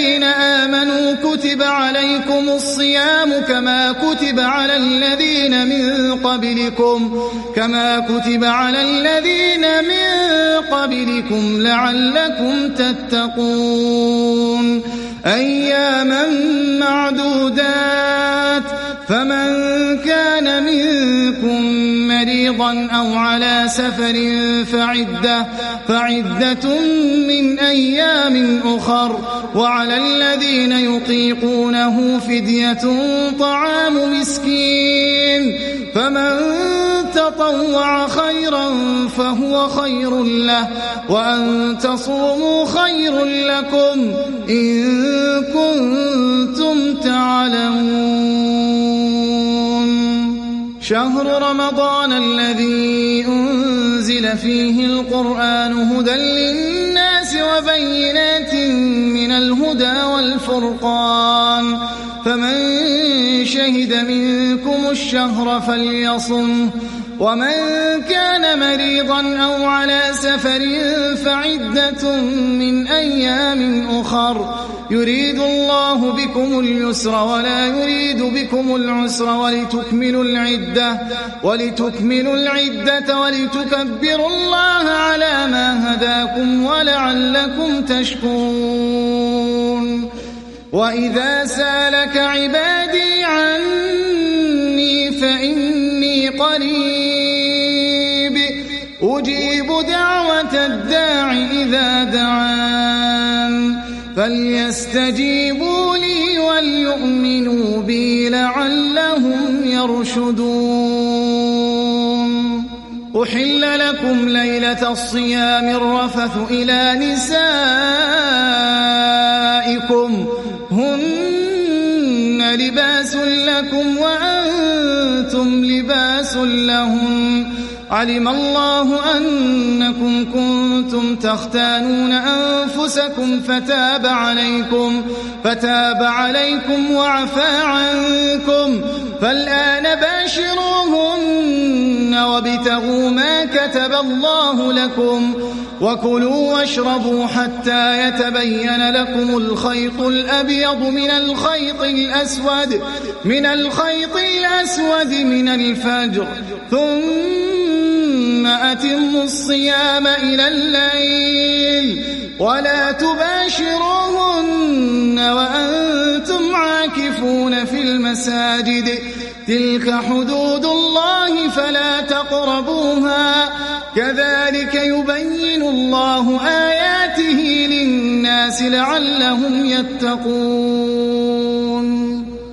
الذين آمنوا كتب عليكم الصيام كما كتب على الذين من قبلكم لعلكم تتقون أياما معدودات فمن كان منكم مريضا أو على سفر فعدة من أيام أخر وعلى الذين يطيقونه فدية طعام مسكين فمن تطوع خيرا فهو خير له وأن تصوموا خير لكم إن كنتم تعلمون شهر رمضان الذي أنزل فيه القرآن هدى للناس وبينات من الهدى والفرقان فمن شهد منكم الشهر فليصمه ومن كان مريضا أو على سفر فعدة من أيام أخر يريد الله بكم اليسر ولا يريد بكم العسر ولتكملوا العدة ولتكبروا الله على ما هداكم ولعلكم تشكرون وإذا سالك عبادي عني فإني قريب أجيب دعوة الداع إذا دعان فليستجيبوا لي وليؤمنوا بي لعلهم يرشدون أحل لكم ليلة الصيام الرفث إلى نسائكم هن لباس لكم وأنتم لباس لهم علم الله أنكم كنتم تختانون أنفسكم فتاب عليكم وعفى عنكم فالآن باشروهن وابتغوا ما كتب الله لكم وكلوا واشربوا حتى يتبين لكم الخيط الأبيض من الخيط الأسود من الفجر ثم أتموا الصيام إلى الليل ولا تباشروهن وأنتم عاكفون في المساجد تلك حدود الله فلا تقربوها كذلك يبين الله آياته للناس لعلهم يتقون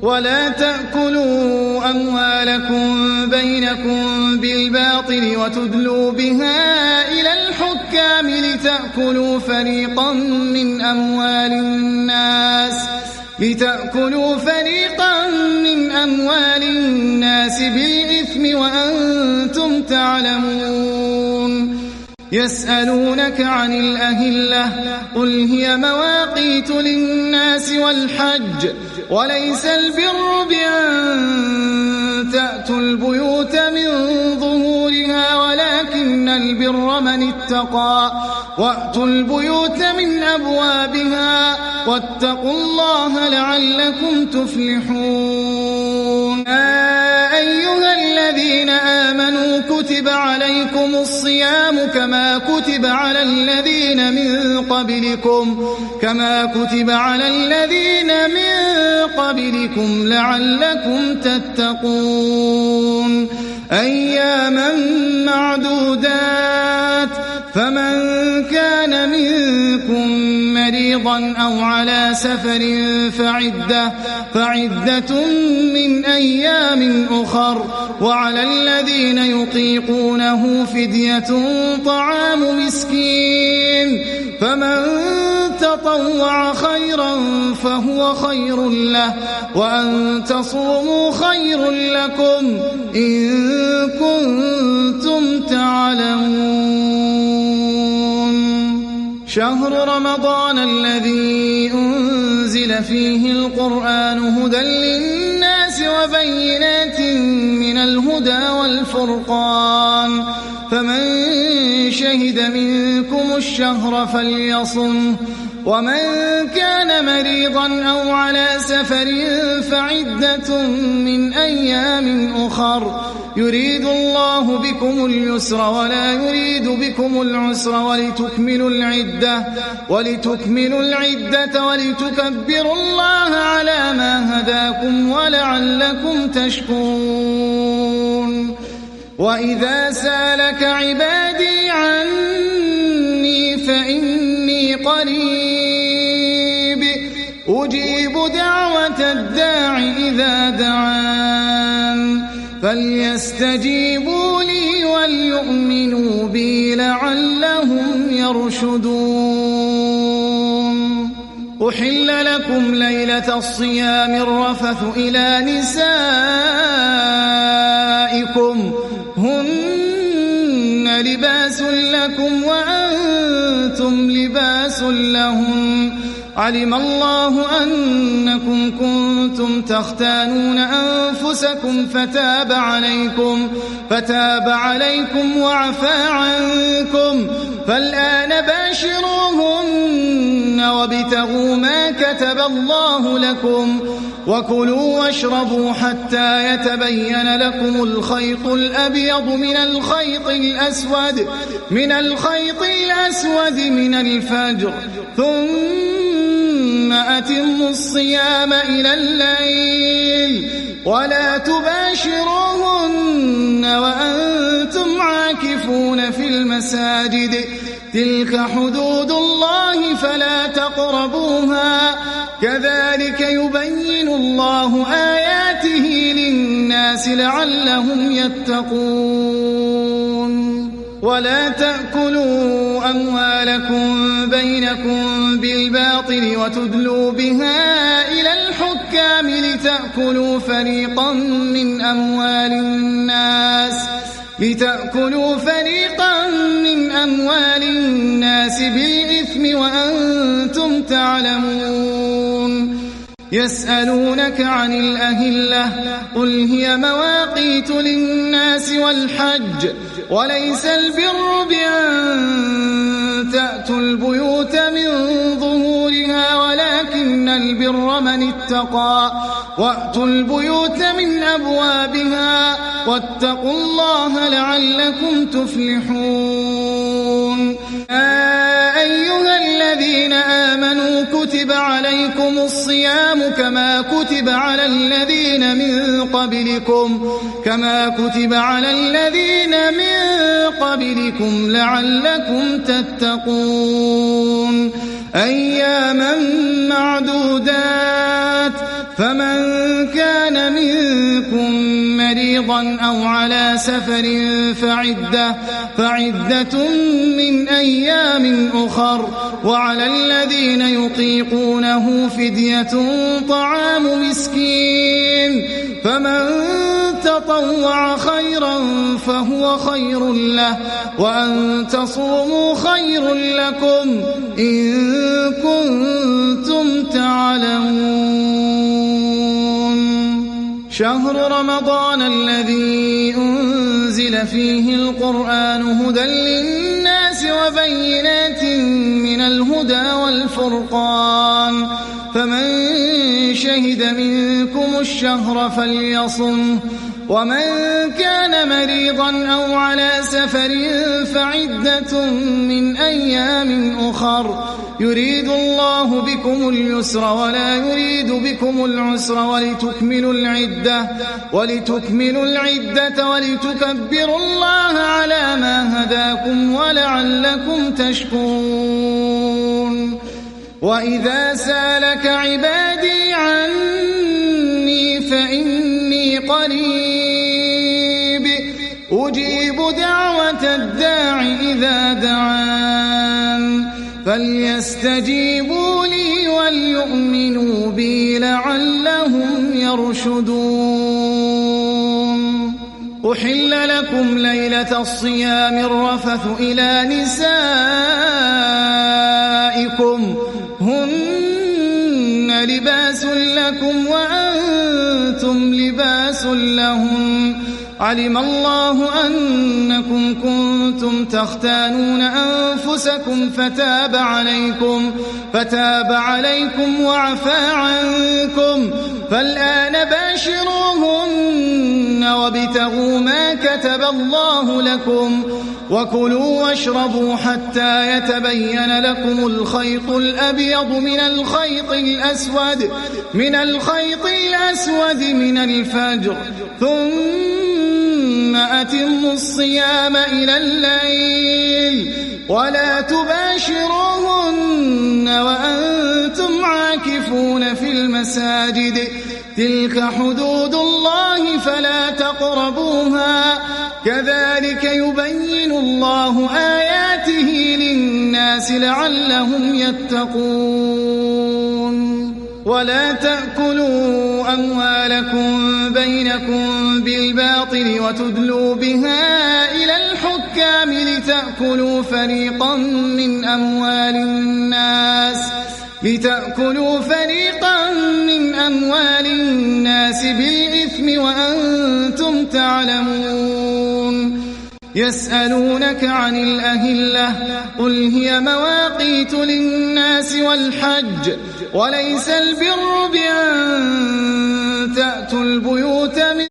ولا تأكلوا أموالكم بينكم بالباطل وتدلوا بها إلى الحكام لتأكلوا فريقا من أموال الناس بالإثم وأنتم تعلمون يسألونك عن الأهلة قل هي مواقيت للناس والحج وليس البر بأن تأتوا البيوت من ظهورها ولكن البر من اتقى وأتوا البيوت من أبوابها واتقوا الله لعلكم تفلحون أيها الذين آمنوا كتب عليكم الصيام كما كتب على الذين من قبلكم لعلكم تتقون أياما معدودات فمن كان منكم مريضا أو على سفر فعدة من أيام أخر وعلى الذين يطيقونه فدية طعام مسكين فمن تطوع خيرا فهو خير له وأن تصوموا خير لكم إن كنتم تعلمون شهر رمضان الذي أنزل فيه القرآن هدى للناس وبينات من الهدى والفرقان فمن شهد منكم الشهر فليصمه ومن كان مريضا أو على سفر فعدة من أيام أخر يريد الله بكم اليسر ولا يريد بكم العسر ولتكملوا العدة ولتكبروا الله على ما هداكم ولعلكم تشكرون. وإذا سالك عبادي عني فإني قريب أجيب دعوة الداع إذا دعان فليستجيبوا لي وليؤمنوا بي لعلهم يرشدون. أحل لكم ليلة الصيام الرفث إلى نسائكم هن لباس لكم وأنتم لباس لهم علم الله أنكم كنتم تختانون أنفسكم فتاب عليكم وعفى عنكم فالآن باشروهن وابتغوا ما كتب الله لكم وكلوا واشربوا حتى يتبين لكم الخيط الأبيض من الخيط الأسود من الفجر ثم أتموا الصيام إلى الليل ولا تباشروهن وأنتم عاكفون في المساجد تلك حدود الله فلا تقربوها كذلك يبين الله آياته للناس لعلهم يتقون. ولا تأكلوا أموالكم بينكم بالباطل وتدلوا بها إلى الحكام لتأكلوا فريقا من أموال الناس بالإثم وأنتم تعلمون. يسألونك عن الأهلة قل هي مواقيت للناس والحج وليس البر بأن تأتوا البيوت من ظهورها ولكن البر من اتقى وأتوا البيوت من أبوابها واتقوا الله لعلكم تفلحون. أيها الذين آمنوا كتب عليكم الصيام كما كتب على الذين من قبلكم لعلكم تتقون. أياما معدودات فمن كان منكم مريضا أو على سفر فعدة من أيام أخر وعلى الذين يطيقونه فدية طعام مسكين فمن تطوع خيرا فهو خير له وأن تصوموا خير لكم إن كنتم تعلمون. شهر رمضان الذي أنزل فيه القرآن هدى للناس وبينات من الهدى والفرقان فمن شهد منكم الشهر فليصمه ومن كان مريضا أو على سفر فعدة من أيام أخر يريد الله بكم اليسر ولا يريد بكم العسر ولتكملوا العدة ولتكبروا الله على ما هداكم ولعلكم تشكرون. وإذا سالك عبادي عني فإني قريب أجيب دعوة الداع إذا دعان فليستجيبوا لي وليؤمنوا بي لعلهم يرشدون. أحل لكم ليلة الصيام الرفث إلى نسائكم هن لباس لكم وأنتم لباس لهم علم الله أنكم كنتم تختانون أنفسكم فتاب عليكم وعفى عنكم، فالآن باشروهن وابتغوا ما كتب الله لكم، وكلوا واشربوا حتى يتبين لكم الخيط الأبيض من الخيط الأسود من الفجر، ثم أتموا الصيام إلى الليل، ولا تباشروهن وأنتم عاكفون في المساجد، تلك حدود الله فلا تقربوها، كذلك يبين الله آياته للناس لعلهم يتقون. ولا تأكلوا أموالكم بينكم بالباطل وتدلوا بها إلى الحكام لتأكلوا فريقا من أموال الناس بالإثم وأنتم تعلمون. يسألونك عن الأهلة، قل هي مواقيت للناس والحج، وليس البر بأن تأتوا البيوت من